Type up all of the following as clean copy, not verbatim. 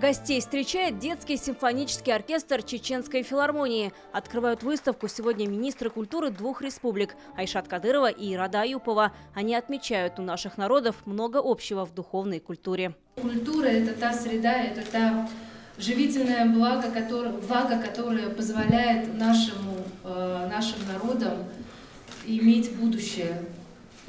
Гостей встречает детский симфонический оркестр Чеченской филармонии. Открывают выставку сегодня министры культуры двух республик – Айшат Кадырова и Ирада Аюпова. Они отмечают, у наших народов много общего в духовной культуре. Культура – это та среда, это та живительное благо, которое позволяет нашим народам иметь будущее,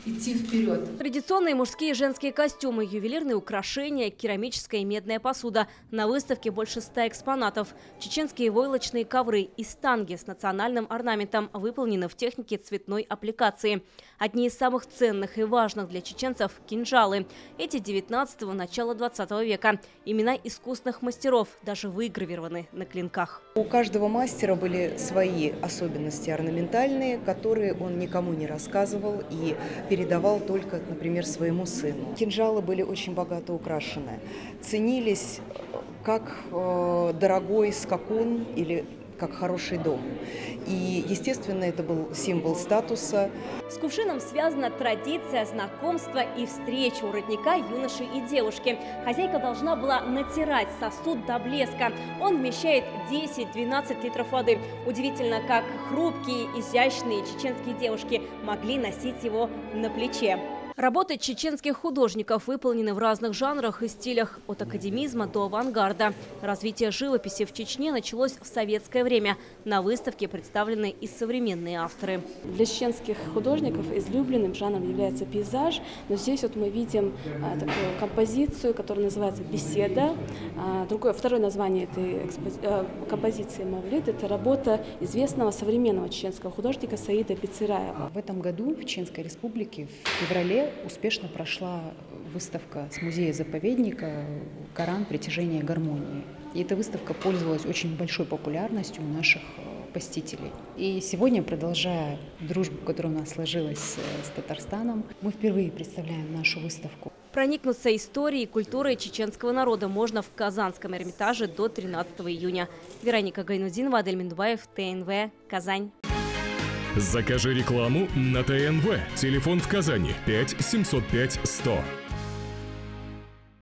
идти вперед. Традиционные мужские и женские костюмы, ювелирные украшения, керамическая и медная посуда. На выставке больше 100 экспонатов. Чеченские войлочные ковры и станги с национальным орнаментом выполнены в технике цветной аппликации. Одни из самых ценных и важных для чеченцев – кинжалы. Эти 19-го, начала 20 века. Имена искусных мастеров даже выгравированы на клинках. У каждого мастера были свои особенности орнаментальные, которые он никому не рассказывал и передавал только, например, своему сыну. Кинжалы были очень богато украшены, ценились как дорогой скакун или как хороший дом. И, естественно, это был символ статуса. С кувшином связана традиция знакомства и встречи у родника юноши и девушки. Хозяйка должна была натирать сосуд до блеска. Он вмещает 10-12 литров воды. Удивительно, как хрупкие, изящные чеченские девушки могли носить его на плече. Работы чеченских художников выполнены в разных жанрах и стилях, от академизма до авангарда. Развитие живописи в Чечне началось в советское время. На выставке представлены и современные авторы. Для чеченских художников излюбленным жанром является пейзаж, но здесь вот мы видим такую композицию, которая называется «Беседа». Второе название этой композиции «Мавлид» – это работа известного современного чеченского художника Саида Бицираева. В этом году в Чеченской Республике в феврале успешно прошла выставка с музея-заповедника «Коран. Притяжение гармонии». И эта выставка пользовалась очень большой популярностью у наших посетителей. И сегодня, продолжая дружбу, которая у нас сложилась с Татарстаном, мы впервые представляем нашу выставку. Проникнуться историей и культурой чеченского народа можно в Казанском Эрмитаже до 13 июня. Вероника Гайнудинова, Адель Миндубаев, ТНВ, Казань. Закажи рекламу на ТНВ. Телефон в Казани 5 705 100.